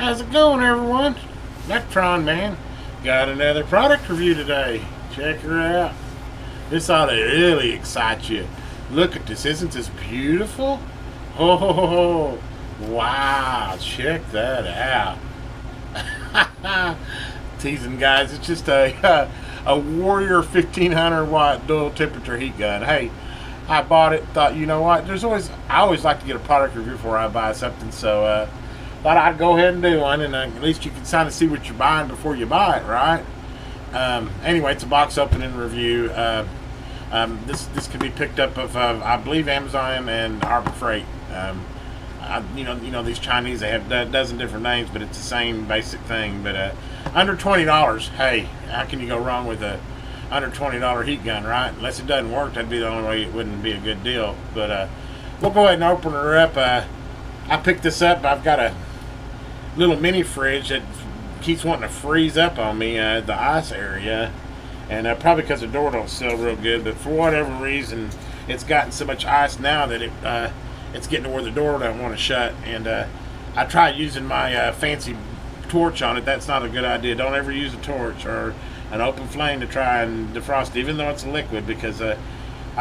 How's it going, everyone? Electron Man. Got another product review today. Check her out. This ought to really excite you. Look at this. Isn't this beautiful? Oh, wow. Check that out. Teasing, guys. It's just a Warrior 1500 watt dual temperature heat gun. Hey, I bought it. Thought, you know what? I always like to get a product review before I buy something. So, thought I'd go ahead and do one, and at least you can kind of see what you're buying before you buy it, right? Anyway, it's a box opening review. This can be picked up of I believe Amazon and Harbor Freight. You know these Chinese, they have a dozen different names, but it's the same basic thing. But under $20, hey, how can you go wrong with a under $20 heat gun, right? Unless it doesn't work, that'd be the only way it wouldn't be a good deal. But we'll go ahead and open her up. I picked this up. I've got a little mini fridge that keeps wanting to freeze up on me, the ice area, and probably because the door don't seal real good, but for whatever reason it's gotten so much ice now that it's getting to where the door don't want to shut. And I tried using my fancy torch on it. That's not a good idea. Don't ever use a torch or an open flame to try and defrost it, even though it's a liquid, because I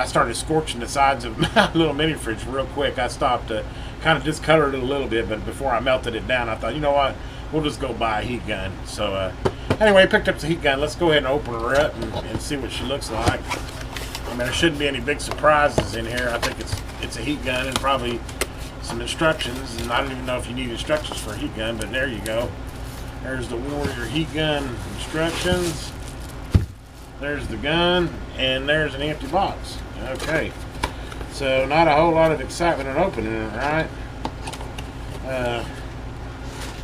started scorching the sides of my little mini fridge real quick. I stopped to kind of discolored it a little bit, but before I melted it down, I thought, you know what, we'll just go buy a heat gun. So anyway, I picked up the heat gun. Let's go ahead and open her up and see what she looks like. I mean, there shouldn't be any big surprises in here. I think it's a heat gun and probably some instructions, and I don't even know if you need instructions for a heat gun, but there you go. There's the Warrior heat gun instructions. There's the gun, and there's an empty box. Okay, so not a whole lot of excitement in opening it, right?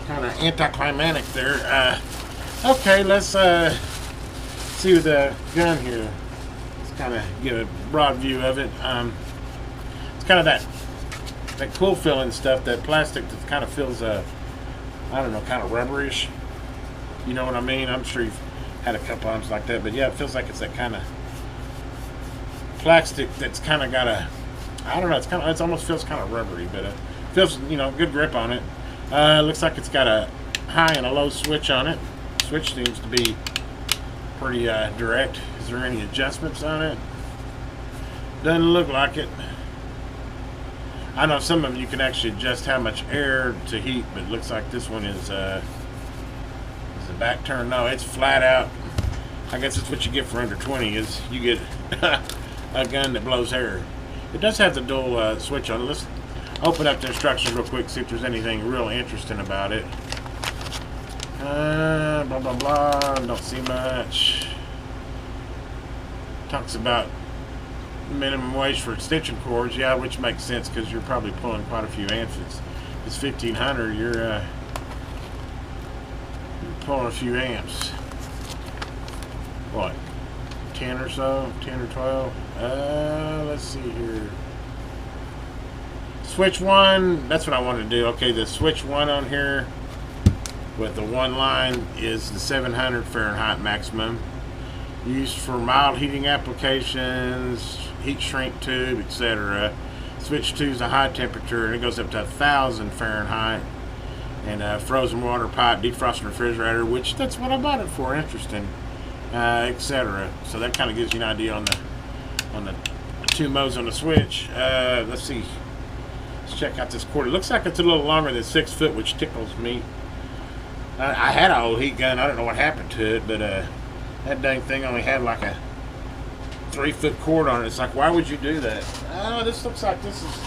Kind of anticlimactic there. Okay, let's see the gun here. Let's kind of get a broad view of it. It's kind of that cool feeling stuff, that plastic that kind of feels, I don't know, kind of rubberish. You know what I mean? I'm sure you've had a couple items like that, but yeah, it feels like it's that kind of plastic that's kind of got a, I don't know, it almost feels kind of rubbery, but it feels, you know, good grip on it. Looks like it's got a high and a low switch on it. Switch seems to be pretty direct. Is there any adjustments on it? Doesn't look like it. I know some of them you can actually adjust how much air to heat, but it looks like this one is the back turn. No, it's flat out. I guess that's what you get for under 20, is you get a gun that blows air. It does have the dual switch on it. Let's open up the instructions real quick, see if there's anything real interesting about it. Blah blah blah, don't see much. Talks about minimum wage for extension cords, yeah, which makes sense because you're probably pulling quite a few amps. It's 1500, you're pulling a few amps. What, 10 or so, 10 or 12? Let's see here. Switch 1, that's what I wanted to do. Okay, the switch 1 on here with the one line is the 700 Fahrenheit maximum. Used for mild heating applications, heat shrink tube, etc. Switch 2 is a high temperature, and it goes up to 1000 Fahrenheit. And frozen water pipe, defrosting refrigerator, which that's what I bought it for. Interesting, etc. So that kind of gives you an idea on the two modes on the switch. Let's see. Let's check out this cord. It looks like it's a little longer than 6 foot, which tickles me. I had an old heat gun. I don't know what happened to it, but that dang thing only had like a 3 foot cord on it. It's like, why would you do that? This looks like this is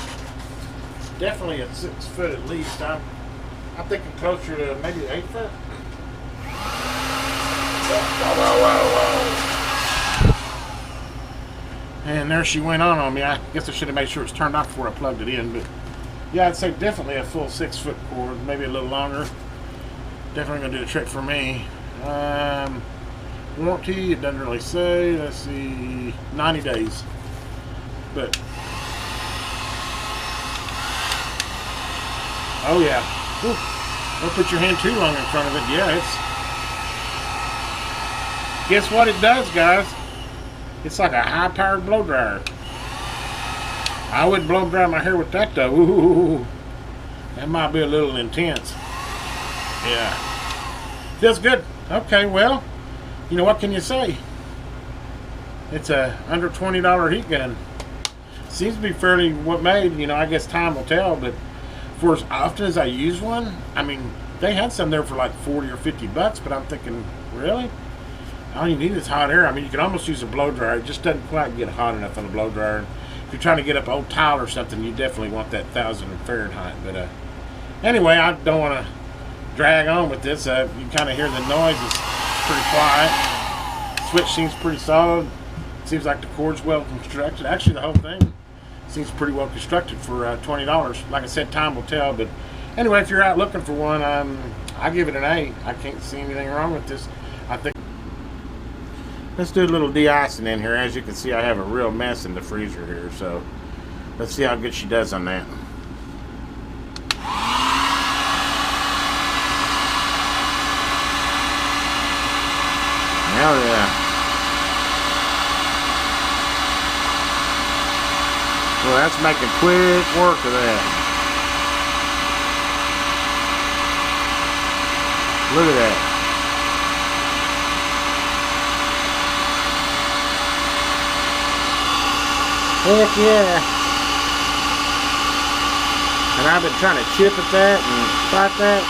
definitely a 6 foot at least. I'm thinking closer to maybe 8 foot. Whoa. And there she went on me. I guess I should have made sure it's turned off before I plugged it in. But yeah, I'd say definitely a full 6 foot cord, maybe a little longer. Definitely gonna do the trick for me. Warranty, it doesn't really say. Let's see, 90 days. But oh yeah. Ooh, don't put your hand too long in front of it. Yeah, guess what it does, guys? It's like a high-powered blow dryer. I wouldn't blow dry my hair with that though. Ooh, that might be a little intense. Yeah. Feels good. Okay, well, you know, what can you say? It's a under $20 heat gun. Seems to be fairly what made. You know, I guess time will tell, but for as often as I use one, I mean, they had some there for like 40 or 50 bucks, but I'm thinking, really? All you need is hot air. I mean, you can almost use a blow dryer. It just doesn't quite get hot enough on a blow dryer. If you're trying to get up old tile or something, you definitely want that 1,000 Fahrenheit. But anyway, I don't want to drag on with this. You kind of hear the noise. It's pretty quiet. Switch seems pretty solid. Seems like the cord's well constructed. Actually, the whole thing seems pretty well constructed for $20. Like I said, time will tell. But anyway, if you're out looking for one, I give it an A. I can't see anything wrong with this. I think. Let's do a little de-icing in here. As you can see, I have a real mess in the freezer here. So let's see how good she does on that. Hell yeah. Well, that's making quick work of that. Look at that. Heck yeah. And I've been trying to chip at that and fight that.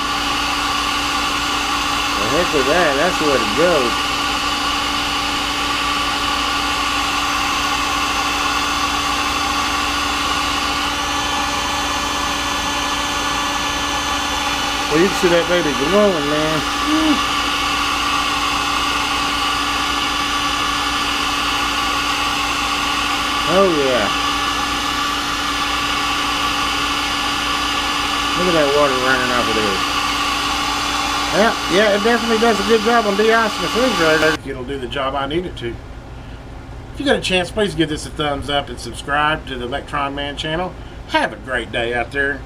The heck with that, that's the way to go. Well, you can see that baby glowing, man. Oh, yeah. Look at that water running off of there. Yeah, it definitely does a good job on de-icing the refrigerator. It'll do the job I need it to. If you get a chance, please give this a thumbs up and subscribe to the Electron Man channel. Have a great day out there.